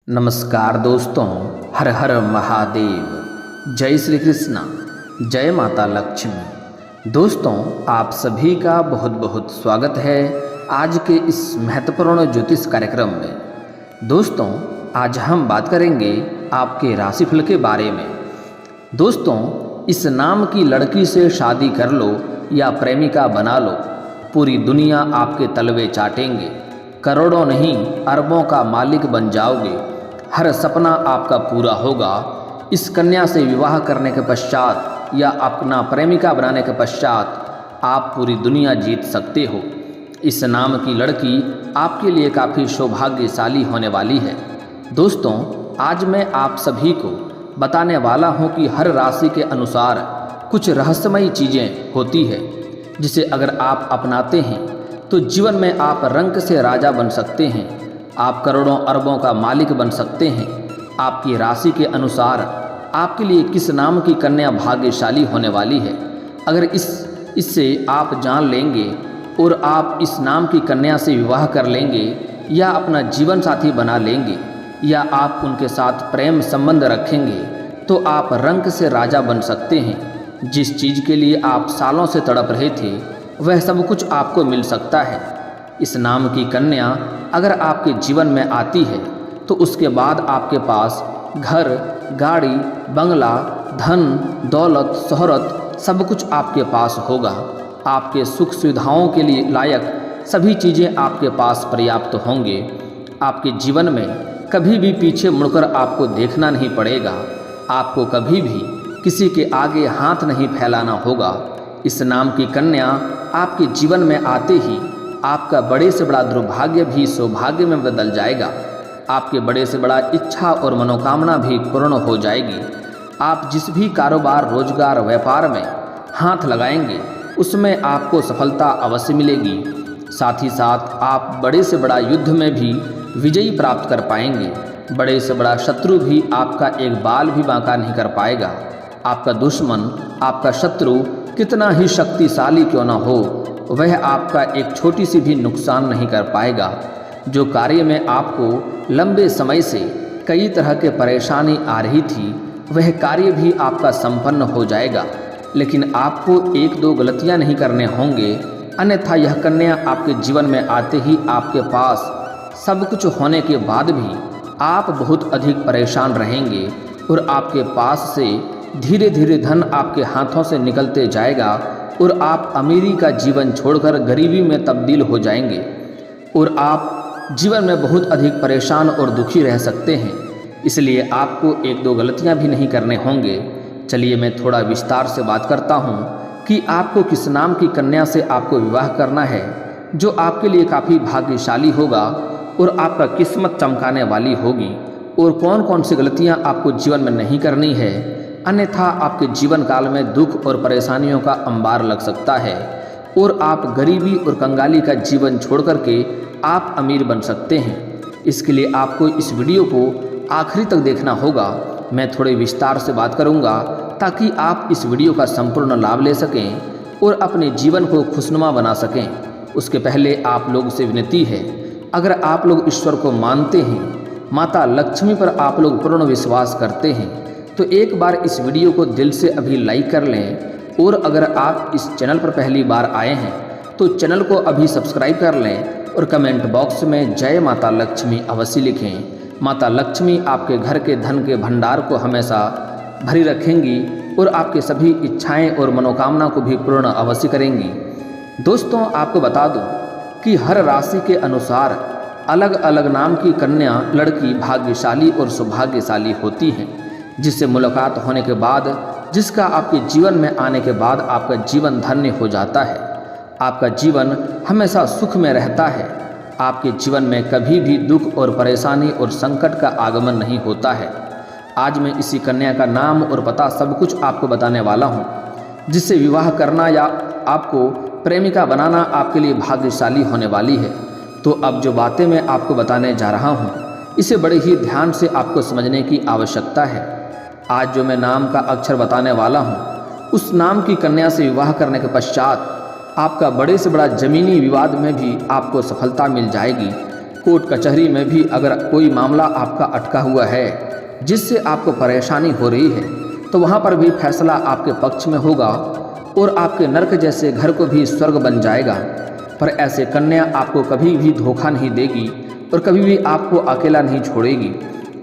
नमस्कार दोस्तों, हर हर महादेव, जय श्री कृष्णा, जय माता लक्ष्मी। दोस्तों, आप सभी का बहुत बहुत स्वागत है आज के इस महत्वपूर्ण ज्योतिष कार्यक्रम में। दोस्तों, आज हम बात करेंगे आपके राशिफल के बारे में। दोस्तों, इस नाम की लड़की से शादी कर लो या प्रेमिका बना लो, पूरी दुनिया आपके तलवे चाटेंगे। करोड़ों नहीं अरबों का मालिक बन जाओगे। हर सपना आपका पूरा होगा। इस कन्या से विवाह करने के पश्चात या अपना प्रेमिका बनाने के पश्चात आप पूरी दुनिया जीत सकते हो। इस नाम की लड़की आपके लिए काफ़ी सौभाग्यशाली होने वाली है। दोस्तों, आज मैं आप सभी को बताने वाला हूं कि हर राशि के अनुसार कुछ रहस्यमयी चीज़ें होती है, जिसे अगर आप अपनाते हैं तो जीवन में आप रंक से राजा बन सकते हैं। आप करोड़ों अरबों का मालिक बन सकते हैं। आपकी राशि के अनुसार आपके लिए किस नाम की कन्या भाग्यशाली होने वाली है, अगर इससे आप जान लेंगे और आप इस नाम की कन्या से विवाह कर लेंगे या अपना जीवन साथी बना लेंगे या आप उनके साथ प्रेम संबंध रखेंगे, तो आप रंक से राजा बन सकते हैं। जिस चीज़ के लिए आप सालों से तड़प रहे थे, वह सब कुछ आपको मिल सकता है। इस नाम की कन्या अगर आपके जीवन में आती है तो उसके बाद आपके पास घर, गाड़ी, बंगला, धन, दौलत, शोहरत सब कुछ आपके पास होगा। आपके सुख सुविधाओं के लिए लायक सभी चीज़ें आपके पास पर्याप्त होंगे। आपके जीवन में कभी भी पीछे मुड़कर आपको देखना नहीं पड़ेगा। आपको कभी भी किसी के आगे हाथ नहीं फैलाना होगा। इस नाम की कन्या आपके जीवन में आते ही आपका बड़े से बड़ा दुर्भाग्य भी सौभाग्य में बदल जाएगा। आपके बड़े से बड़ा इच्छा और मनोकामना भी पूर्ण हो जाएगी। आप जिस भी कारोबार, रोजगार, व्यापार में हाथ लगाएंगे उसमें आपको सफलता अवश्य मिलेगी। साथ ही साथ आप बड़े से बड़ा युद्ध में भी विजयी प्राप्त कर पाएंगे। बड़े से बड़ा शत्रु भी आपका एक बाल भी बांका नहीं कर पाएगा। आपका दुश्मन, आपका शत्रु कितना ही शक्तिशाली क्यों न हो, वह आपका एक छोटी सी भी नुकसान नहीं कर पाएगा। जो कार्य में आपको लंबे समय से कई तरह के परेशानी आ रही थी, वह कार्य भी आपका संपन्न हो जाएगा। लेकिन आपको एक दो गलतियां नहीं करने होंगे, अन्यथा यह कन्या आपके जीवन में आते ही आपके पास सब कुछ होने के बाद भी आप बहुत अधिक परेशान रहेंगे और आपके पास से धीरे धीरे धन आपके हाथों से निकलते जाएगा और आप अमीरी का जीवन छोड़कर गरीबी में तब्दील हो जाएंगे और आप जीवन में बहुत अधिक परेशान और दुखी रह सकते हैं। इसलिए आपको एक दो गलतियां भी नहीं करने होंगे। चलिए मैं थोड़ा विस्तार से बात करता हूं कि आपको किस नाम की कन्या से आपको विवाह करना है, जो आपके लिए काफ़ी भाग्यशाली होगा और आपका किस्मत चमकाने वाली होगी, और कौन कौन सी गलतियाँ आपको जीवन में नहीं करनी है, अन्यथा आपके जीवन काल में दुख और परेशानियों का अंबार लग सकता है और आप गरीबी और कंगाली का जीवन छोड़ करके आप अमीर बन सकते हैं। इसके लिए आपको इस वीडियो को आखिरी तक देखना होगा। मैं थोड़े विस्तार से बात करूंगा ताकि आप इस वीडियो का संपूर्ण लाभ ले सकें और अपने जीवन को खुशनुमा बना सकें। उसके पहले आप लोग से विनती है, अगर आप लोग ईश्वर को मानते हैं, माता लक्ष्मी पर आप लोग पूर्ण विश्वास करते हैं, तो एक बार इस वीडियो को दिल से अभी लाइक कर लें। और अगर आप इस चैनल पर पहली बार आए हैं तो चैनल को अभी सब्सक्राइब कर लें और कमेंट बॉक्स में जय माता लक्ष्मी अवश्य लिखें। माता लक्ष्मी आपके घर के धन के भंडार को हमेशा भरी रखेंगी और आपके सभी इच्छाएं और मनोकामना को भी पूर्ण अवश्य करेंगी। दोस्तों, आपको बता दूं कि हर राशि के अनुसार अलग अलग नाम की कन्या लड़की भाग्यशाली और सौभाग्यशाली होती हैं, जिससे मुलाकात होने के बाद, जिसका आपके जीवन में आने के बाद आपका जीवन धन्य हो जाता है। आपका जीवन हमेशा सुख में रहता है। आपके जीवन में कभी भी दुख और परेशानी और संकट का आगमन नहीं होता है। आज मैं इसी कन्या का नाम और पता सब कुछ आपको बताने वाला हूँ, जिससे विवाह करना या आपको प्रेमिका बनाना आपके लिए भाग्यशाली होने वाली है। तो अब जो बातें मैं आपको बताने जा रहा हूँ, इसे बड़े ही ध्यान से आपको समझने की आवश्यकता है। आज जो मैं नाम का अक्षर बताने वाला हूँ, उस नाम की कन्या से विवाह करने के पश्चात आपका बड़े से बड़ा जमीनी विवाद में भी आपको सफलता मिल जाएगी। कोर्ट कचहरी में भी अगर कोई मामला आपका अटका हुआ है जिससे आपको परेशानी हो रही है, तो वहाँ पर भी फैसला आपके पक्ष में होगा और आपके नरक जैसे घर को भी स्वर्ग बन जाएगा। पर ऐसे कन्या आपको कभी भी धोखा नहीं देगी और कभी भी आपको अकेला नहीं छोड़ेगी।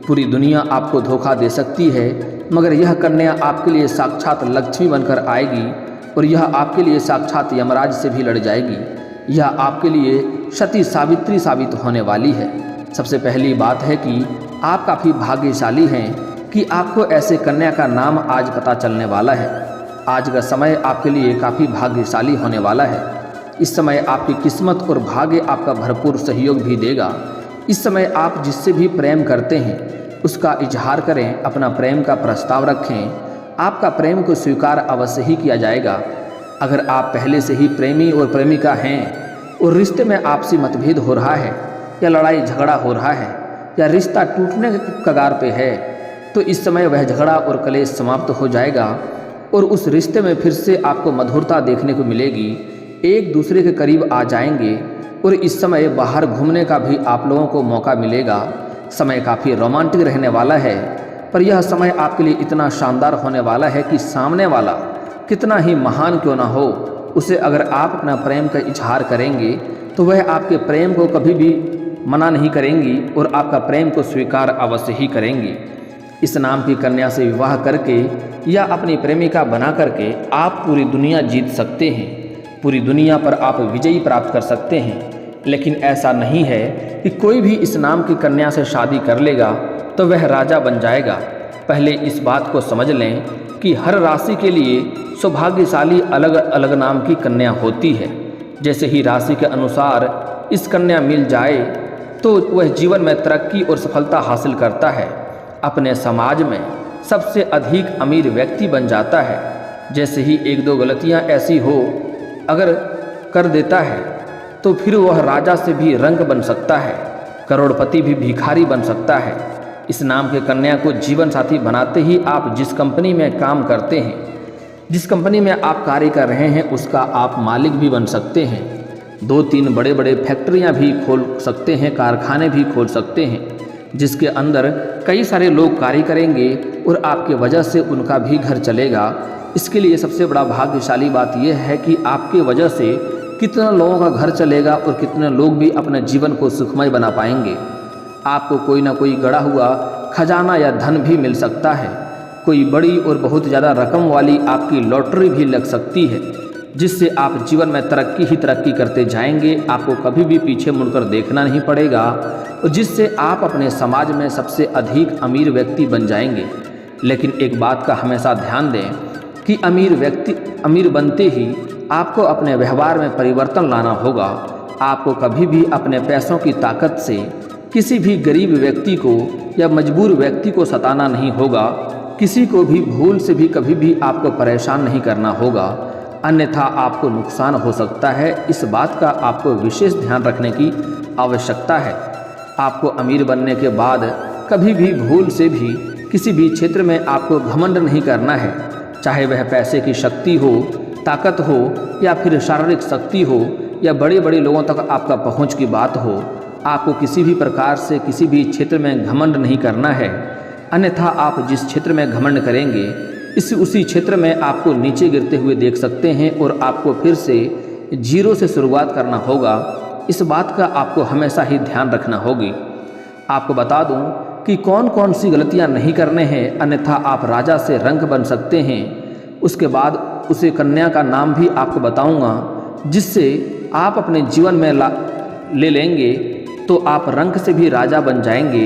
पूरी दुनिया आपको धोखा दे सकती है, मगर यह कन्या आपके लिए साक्षात लक्ष्मी बनकर आएगी और यह आपके लिए साक्षात यमराज से भी लड़ जाएगी। यह आपके लिए सती सावित्री साबित होने वाली है। सबसे पहली बात है कि आप काफ़ी भाग्यशाली हैं कि आपको ऐसे कन्या का नाम आज पता चलने वाला है। आज का समय आपके लिए काफ़ी भाग्यशाली होने वाला है। इस समय आपकी किस्मत और भाग्य आपका भरपूर सहयोग भी देगा। इस समय आप जिससे भी प्रेम करते हैं उसका इजहार करें, अपना प्रेम का प्रस्ताव रखें। आपका प्रेम को स्वीकार अवश्य ही किया जाएगा। अगर आप पहले से ही प्रेमी और प्रेमिका हैं और रिश्ते में आपसी मतभेद हो रहा है या लड़ाई झगड़ा हो रहा है या रिश्ता टूटने के कगार पे है, तो इस समय वह झगड़ा और कलेश समाप्त हो जाएगा और उस रिश्ते में फिर से आपको मधुरता देखने को मिलेगी। एक दूसरे के करीब आ जाएंगे और इस समय बाहर घूमने का भी आप लोगों को मौका मिलेगा। समय काफ़ी रोमांटिक रहने वाला है, पर यह समय आपके लिए इतना शानदार होने वाला है कि सामने वाला कितना ही महान क्यों ना हो, उसे अगर आप अपना प्रेम का इजहार करेंगे तो वह आपके प्रेम को कभी भी मना नहीं करेंगी और आपका प्रेम को स्वीकार अवश्य ही करेंगी। इस नाम की कन्या से विवाह करके या अपनी प्रेमिका बना करके आप पूरी दुनिया जीत सकते हैं। पूरी दुनिया पर आप विजयी प्राप्त कर सकते हैं। लेकिन ऐसा नहीं है कि कोई भी इस नाम की कन्या से शादी कर लेगा तो वह राजा बन जाएगा। पहले इस बात को समझ लें कि हर राशि के लिए सौभाग्यशाली अलग अलग नाम की कन्या होती है। जैसे ही राशि के अनुसार इस कन्या मिल जाए तो वह जीवन में तरक्की और सफलता हासिल करता है, अपने समाज में सबसे अधिक अमीर व्यक्ति बन जाता है। जैसे ही एक दो गलतियां ऐसी हो अगर कर देता है तो फिर वह राजा से भी रंक बन सकता है, करोड़पति भी भिखारी बन सकता है। इस नाम के कन्या को जीवन साथी बनाते ही आप जिस कंपनी में काम करते हैं, जिस कंपनी में आप कार्य कर रहे हैं, उसका आप मालिक भी बन सकते हैं। 2-3 बड़े बड़े फैक्ट्रियां भी खोल सकते हैं, कारखाने भी खोल सकते हैं, जिसके अंदर कई सारे लोग कार्य करेंगे और आपके वजह से उनका भी घर चलेगा। इसके लिए सबसे बड़ा भाग्यशाली बात यह है कि आपके वजह से कितने लोगों का घर चलेगा और कितने लोग भी अपने जीवन को सुखमय बना पाएंगे। आपको कोई ना कोई गड़ा हुआ खजाना या धन भी मिल सकता है। कोई बड़ी और बहुत ज़्यादा रकम वाली आपकी लॉटरी भी लग सकती है, जिससे आप जीवन में तरक्की ही तरक्की करते जाएंगे। आपको कभी भी पीछे मुड़कर देखना नहीं पड़ेगा और जिससे आप अपने समाज में सबसे अधिक अमीर व्यक्ति बन जाएंगे। लेकिन एक बात का हमेशा ध्यान दें कि अमीर बनते ही आपको अपने व्यवहार में परिवर्तन लाना होगा। आपको कभी भी अपने पैसों की ताकत से किसी भी गरीब व्यक्ति को या मजबूर व्यक्ति को सताना नहीं होगा। किसी को भी भूल से भी कभी भी आपको परेशान नहीं करना होगा, अन्यथा आपको नुकसान हो सकता है। इस बात का आपको विशेष ध्यान रखने की आवश्यकता है। आपको अमीर बनने के बाद कभी भी भूल से भी किसी भी क्षेत्र में आपको घमंड नहीं करना है, चाहे वह पैसे की शक्ति हो, ताकत हो या फिर शारीरिक शक्ति हो या बड़े बड़े लोगों तक आपका पहुंच की बात हो। आपको किसी भी प्रकार से किसी भी क्षेत्र में घमंड नहीं करना है, अन्यथा आप जिस क्षेत्र में घमंड करेंगे उसी क्षेत्र में आपको नीचे गिरते हुए देख सकते हैं और आपको फिर से जीरो से शुरुआत करना होगा। इस बात का आपको हमेशा ही ध्यान रखना होगी। आपको बता दूं कि कौन कौन सी गलतियां नहीं करने हैं, अन्यथा आप राजा से रंक बन सकते हैं। उसके बाद उसे कन्या का नाम भी आपको बताऊंगा, जिससे आप अपने जीवन में ले लेंगे तो आप रंक से भी राजा बन जाएंगे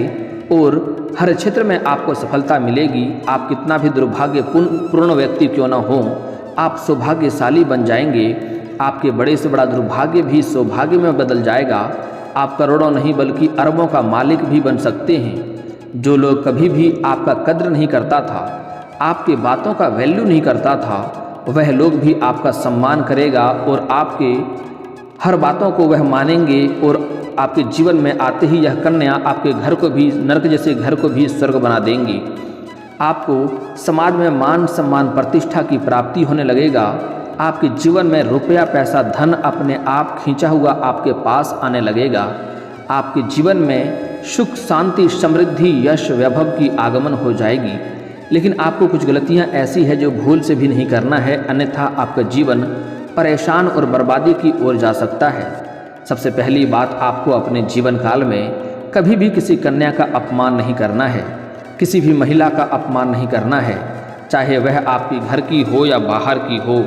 और हर क्षेत्र में आपको सफलता मिलेगी। आप कितना भी दुर्भाग्यपूर्ण व्यक्ति क्यों न हो, आप सौभाग्यशाली बन जाएंगे। आपके बड़े से बड़ा दुर्भाग्य भी सौभाग्य में बदल जाएगा। आप करोड़ों नहीं बल्कि अरबों का मालिक भी बन सकते हैं। जो लोग कभी भी आपका कद्र नहीं करता था, आपके बातों का वैल्यू नहीं करता था, वह लोग भी आपका सम्मान करेगा और आपके हर बातों को वह मानेंगे और आपके जीवन में आते ही यह कन्या आपके घर को भी नरक जैसे घर को भी स्वर्ग बना देंगी। आपको समाज में मान सम्मान प्रतिष्ठा की प्राप्ति होने लगेगा। आपके जीवन में रुपया पैसा धन अपने आप खींचा हुआ आपके पास आने लगेगा। आपके जीवन में सुख, शांति, समृद्धि, यश, वैभव की आगमन हो जाएगी। लेकिन आपको कुछ गलतियां ऐसी है जो भूल से भी नहीं करना है, अन्यथा आपका जीवन परेशान और बर्बादी की ओर जा सकता है। सबसे पहली बात, आपको अपने जीवन काल में कभी भी किसी कन्या का अपमान नहीं करना है, किसी भी महिला का अपमान नहीं करना है, चाहे वह आपकी घर की हो या बाहर की हो,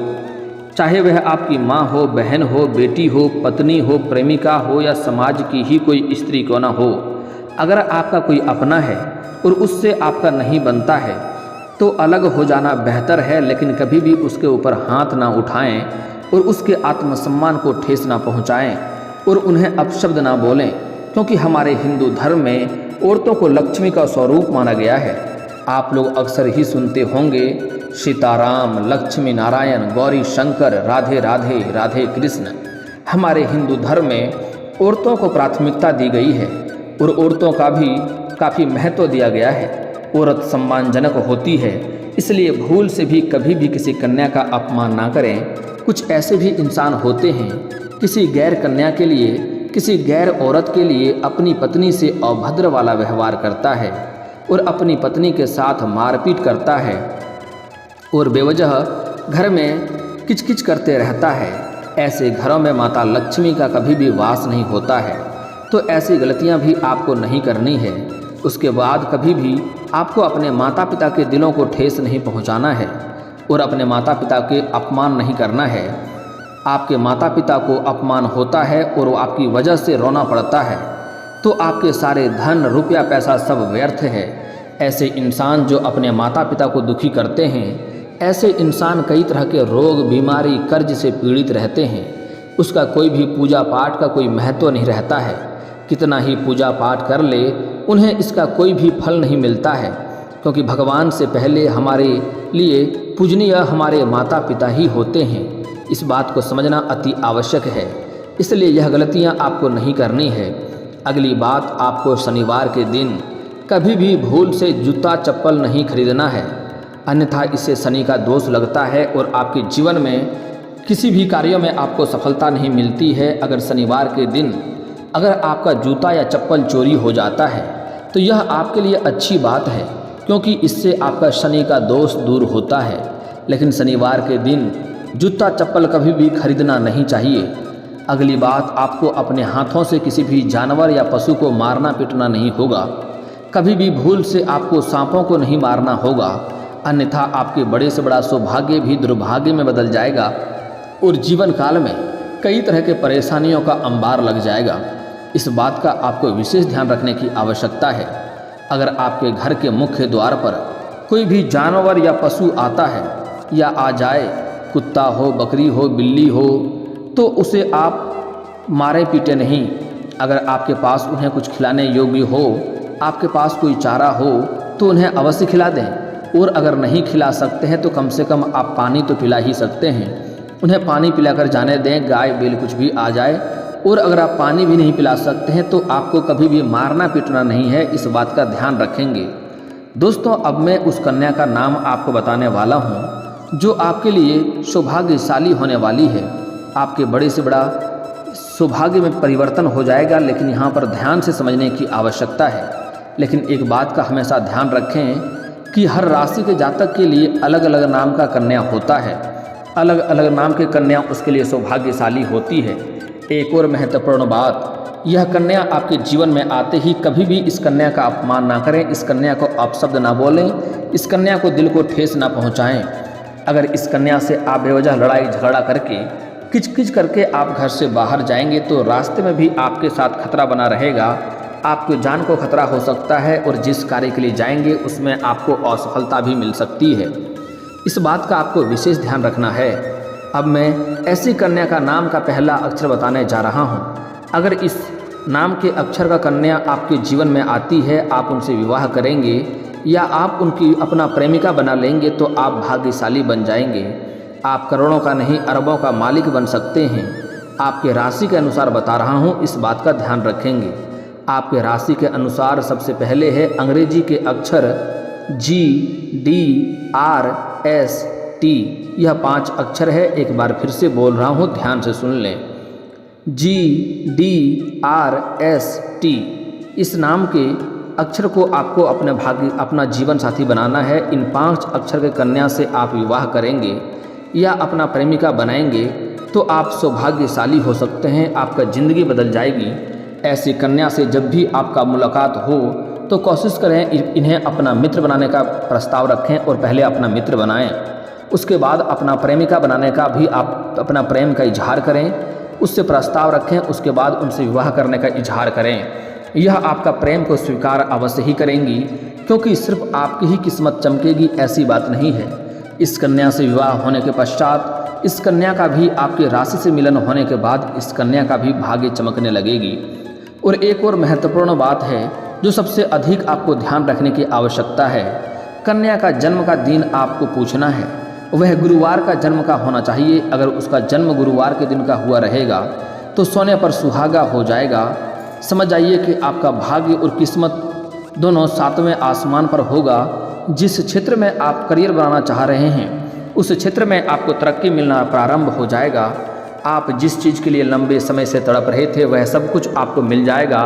चाहे वह आपकी माँ हो, बहन हो, बेटी हो, पत्नी हो, प्रेमिका हो या समाज की ही कोई स्त्री क्यों ना हो। अगर आपका कोई अपना है और उससे आपका नहीं बनता है तो अलग हो जाना बेहतर है, लेकिन कभी भी उसके ऊपर हाथ ना उठाएं और उसके आत्मसम्मान को ठेस ना पहुंचाएं और उन्हें अपशब्द ना बोलें, क्योंकि हमारे हिंदू धर्म में औरतों को लक्ष्मी का स्वरूप माना गया है। आप लोग अक्सर ही सुनते होंगे सीताराम, लक्ष्मी नारायण, गौरी शंकर, राधे राधे, राधे कृष्ण। हमारे हिंदू धर्म में औरतों को प्राथमिकता दी गई है और औरतों का भी काफ़ी महत्व दिया गया है। औरत सम्मानजनक होती है, इसलिए भूल से भी कभी भी किसी कन्या का अपमान ना करें। कुछ ऐसे भी इंसान होते हैं किसी गैर कन्या के लिए, किसी गैर औरत के लिए अपनी पत्नी से अभद्र वाला व्यवहार करता है और अपनी पत्नी के साथ मारपीट करता है और बेवजह घर में किचकिच करते रहता है। ऐसे घरों में माता लक्ष्मी का कभी भी वास नहीं होता है। तो ऐसी गलतियां भी आपको नहीं करनी है। उसके बाद कभी भी आपको अपने माता पिता के दिलों को ठेस नहीं पहुंचाना है और अपने माता पिता के अपमान नहीं करना है। आपके माता पिता को अपमान होता है और वो आपकी वजह से रोना पड़ता है तो आपके सारे धन, रुपया, पैसा सब व्यर्थ है। ऐसे इंसान जो अपने माता पिता को दुखी करते हैं, ऐसे इंसान कई तरह के रोग, बीमारी, कर्ज से पीड़ित रहते हैं। उसका कोई भी पूजा पाठ का कोई महत्व नहीं रहता है। कितना ही पूजा पाठ कर ले, उन्हें इसका कोई भी फल नहीं मिलता है, क्योंकि भगवान से पहले हमारे लिए पूजनीय हमारे माता पिता ही होते हैं। इस बात को समझना अति आवश्यक है, इसलिए यह गलतियां आपको नहीं करनी है। अगली बात, आपको शनिवार के दिन कभी भी भूल से जूता चप्पल नहीं खरीदना है, अन्यथा इससे शनि का दोष लगता है और आपके जीवन में किसी भी कार्यों में आपको सफलता नहीं मिलती है। अगर शनिवार के दिन अगर आपका जूता या चप्पल चोरी हो जाता है तो यह आपके लिए अच्छी बात है, क्योंकि इससे आपका शनि का दोष दूर होता है। लेकिन शनिवार के दिन जूता चप्पल कभी भी खरीदना नहीं चाहिए। अगली बात, आपको अपने हाथों से किसी भी जानवर या पशु को मारना पीटना नहीं होगा। कभी भी भूल से आपको सांपों को नहीं मारना होगा, अन्यथा आपके बड़े से बड़ा सौभाग्य भी दुर्भाग्य में बदल जाएगा और जीवन काल में कई तरह के परेशानियों का अंबार लग जाएगा। इस बात का आपको विशेष ध्यान रखने की आवश्यकता है। अगर आपके घर के मुख्य द्वार पर कोई भी जानवर या पशु आता है या आ जाए, कुत्ता हो, बकरी हो, बिल्ली हो, तो उसे आप मारे पीटे नहीं। अगर आपके पास उन्हें कुछ खिलाने योग्य हो, आपके पास कोई चारा हो, तो उन्हें अवश्य खिला दें। और अगर नहीं खिला सकते हैं तो कम से कम आप पानी तो पिला ही सकते हैं। उन्हें पानी पिलाकर जाने दें, गाय बैल कुछ भी आ जाए। और अगर आप पानी भी नहीं पिला सकते हैं तो आपको कभी भी मारना पीटना नहीं है, इस बात का ध्यान रखेंगे। दोस्तों, अब मैं उस कन्या का नाम आपको बताने वाला हूँ जो आपके लिए सौभाग्यशाली होने वाली है। आपके बड़े से बड़ा सौभाग्य में परिवर्तन हो जाएगा, लेकिन यहाँ पर ध्यान से समझने की आवश्यकता है। लेकिन एक बात का हमेशा ध्यान रखें कि हर राशि के जातक के लिए अलग अलग नाम का कन्या होता है। अलग अलग नाम की कन्या उसके लिए सौभाग्यशाली होती है। एक और महत्वपूर्ण बात, यह कन्या आपके जीवन में आते ही कभी भी इस कन्या का अपमान ना करें, इस कन्या को अपशब्द ना बोलें, इस कन्या को दिल को ठेस ना पहुंचाएं। अगर इस कन्या से आप बेवजह लड़ाई झगड़ा करके, किचकिच करके आप घर से बाहर जाएंगे तो रास्ते में भी आपके साथ खतरा बना रहेगा। आपकी जान को खतरा हो सकता है और जिस कार्य के लिए जाएंगे उसमें आपको असफलता भी मिल सकती है। इस बात का आपको विशेष ध्यान रखना है। अब मैं ऐसी कन्या का नाम का पहला अक्षर बताने जा रहा हूँ। अगर इस नाम के अक्षर का कन्या आपके जीवन में आती है, आप उनसे विवाह करेंगे या आप उनकी अपना प्रेमिका बना लेंगे तो आप भाग्यशाली बन जाएंगे। आप करोड़ों का नहीं, अरबों का मालिक बन सकते हैं। आपके राशि के अनुसार बता रहा हूँ, इस बात का ध्यान रखेंगे। आपके राशि के अनुसार सबसे पहले है अंग्रेजी के अक्षर GDRST। यह 5 अक्षर है। एक बार फिर से बोल रहा हूँ, ध्यान से सुन लें। GDRST इस नाम के अक्षर को आपको अपना जीवन साथी बनाना है। इन 5 अक्षर के कन्या से आप विवाह करेंगे या अपना प्रेमिका बनाएंगे तो आप सौभाग्यशाली हो सकते हैं, आपका ज़िंदगी बदल जाएगी। ऐसी कन्या से जब भी आपका मुलाकात हो तो कोशिश करें इन्हें अपना मित्र बनाने का प्रस्ताव रखें और पहले अपना मित्र बनाएं। उसके बाद अपना प्रेमिका बनाने का भी आप अपना प्रेम का इजहार करें, उससे प्रस्ताव रखें, उसके बाद उनसे विवाह करने का इजहार करें। यह आपका प्रेम को स्वीकार अवश्य ही करेंगी, क्योंकि सिर्फ आपकी ही किस्मत चमकेगी ऐसी बात नहीं है। इस कन्या से विवाह होने के पश्चात इस कन्या का भी आपकी राशि से मिलन होने के बाद इस कन्या का भी भाग्य चमकने लगेगी। और एक और महत्वपूर्ण बात है जो सबसे अधिक आपको ध्यान रखने की आवश्यकता है। कन्या का जन्म का दिन आपको पूछना है, वह गुरुवार का जन्म का होना चाहिए। अगर उसका जन्म गुरुवार के दिन का हुआ रहेगा तो सोने पर सुहागा हो जाएगा। समझ जाइए कि आपका भाग्य और किस्मत दोनों 7वें आसमान पर होगा। जिस क्षेत्र में आप करियर बनाना चाह रहे हैं उस क्षेत्र में आपको तरक्की मिलना प्रारंभ हो जाएगा। आप जिस चीज़ के लिए लंबे समय से तड़प रहे थे वह सब कुछ आपको मिल जाएगा।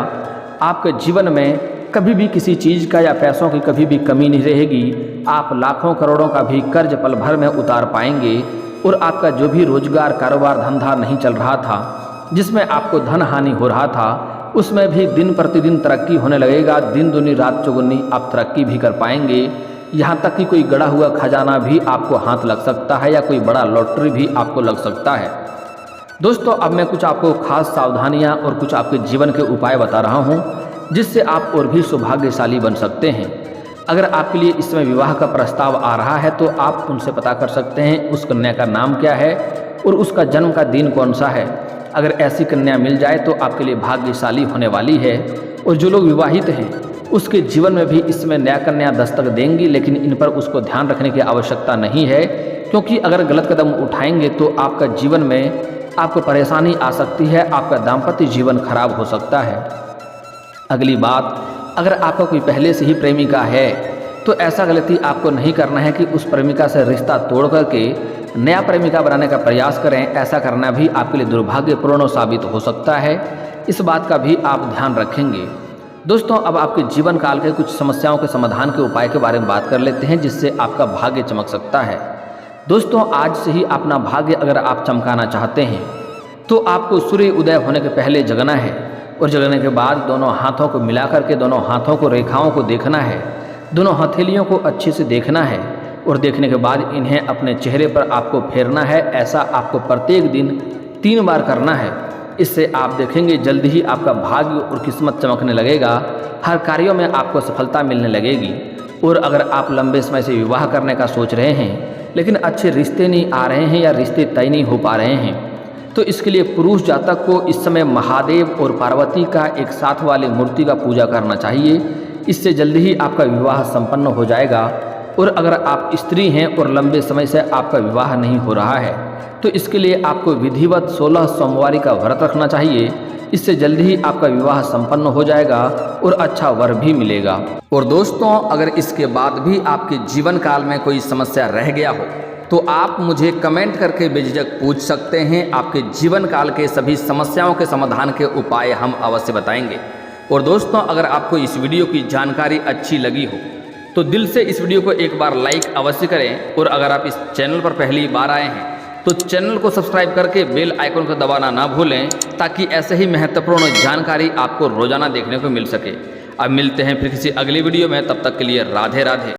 आपके जीवन में कभी भी किसी चीज़ का या पैसों की कभी भी कमी नहीं रहेगी। आप लाखों करोड़ों का भी कर्ज पल भर में उतार पाएंगे और आपका जो भी रोजगार, कारोबार, धंधा नहीं चल रहा था, जिसमें आपको धन हानि हो रहा था, उसमें भी दिन प्रतिदिन तरक्की होने लगेगा। दिन दूनी रात चौगुनी आप तरक्की भी कर पाएंगे। यहाँ तक कि कोई गड़ा हुआ खजाना भी आपको हाथ लग सकता है या कोई बड़ा लॉटरी भी आपको लग सकता है। दोस्तों, अब मैं कुछ आपको खास सावधानियाँ और कुछ आपके जीवन के उपाय बता रहा हूँ जिससे आप और भी सौभाग्यशाली बन सकते हैं। अगर आपके लिए इस समय विवाह का प्रस्ताव आ रहा है तो आप उनसे पता कर सकते हैं उस कन्या का नाम क्या है और उसका जन्म का दिन कौन सा है। अगर ऐसी कन्या मिल जाए तो आपके लिए भाग्यशाली होने वाली है। और जो लोग विवाहित हैं उसके जीवन में भी इसमें नया कन्या दस्तक देंगी, लेकिन इन पर उसको ध्यान रखने की आवश्यकता नहीं है, क्योंकि अगर गलत कदम उठाएंगे तो आपका जीवन में आपको परेशानी आ सकती है, आपका दाम्पत्य जीवन खराब हो सकता है। अगली बात, अगर आपका कोई पहले से ही प्रेमिका है तो ऐसा गलती आपको नहीं करना है कि उस प्रेमिका से रिश्ता तोड़ करके नया प्रेमिका बनाने का प्रयास करें। ऐसा करना भी आपके लिए दुर्भाग्यपूर्ण साबित हो सकता है। इस बात का भी आप ध्यान रखेंगे। दोस्तों, अब आपके जीवन काल के कुछ समस्याओं के समाधान के उपाय के बारे में बात कर लेते हैं जिससे आपका भाग्य चमक सकता है। दोस्तों, आज से ही अपना भाग्य अगर आप चमकाना चाहते हैं तो आपको सूर्य उदय होने के पहले जगना है और जगने के बाद दोनों हाथों को मिला करके दोनों हाथों को रेखाओं को देखना है, दोनों हथेलियों को अच्छे से देखना है और देखने के बाद इन्हें अपने चेहरे पर आपको फेरना है। ऐसा आपको प्रत्येक दिन 3 बार करना है। इससे आप देखेंगे जल्दी ही आपका भाग्य और किस्मत चमकने लगेगा, हर कार्यों में आपको सफलता मिलने लगेगी। और अगर आप लंबे समय से विवाह करने का सोच रहे हैं लेकिन अच्छे रिश्ते नहीं आ रहे हैं या रिश्ते तय नहीं हो पा रहे हैं तो इसके लिए पुरुष जातक को इस समय महादेव और पार्वती का एक साथ वाली मूर्ति का पूजा करना चाहिए। इससे जल्दी ही आपका विवाह संपन्न हो जाएगा। और अगर आप स्त्री हैं और लंबे समय से आपका विवाह नहीं हो रहा है तो इसके लिए आपको विधिवत 16 सोमवारी का व्रत रखना चाहिए। इससे जल्दी ही आपका विवाह संपन्न हो जाएगा और अच्छा वर भी मिलेगा। और दोस्तों, अगर इसके बाद भी आपके जीवन काल में कोई समस्या रह गया हो तो आप मुझे कमेंट करके बेझिझक पूछ सकते हैं। आपके जीवन काल के सभी समस्याओं के समाधान के उपाय हम अवश्य बताएंगे। और दोस्तों, अगर आपको इस वीडियो की जानकारी अच्छी लगी हो तो दिल से इस वीडियो को एक बार लाइक अवश्य करें। और अगर आप इस चैनल पर पहली बार आए हैं तो चैनल को सब्सक्राइब करके बेल आइकन को दबाना ना भूलें, ताकि ऐसे ही महत्वपूर्ण जानकारी आपको रोजाना देखने को मिल सके। अब मिलते हैं फिर किसी अगली वीडियो में, तब तक के लिए राधे राधे।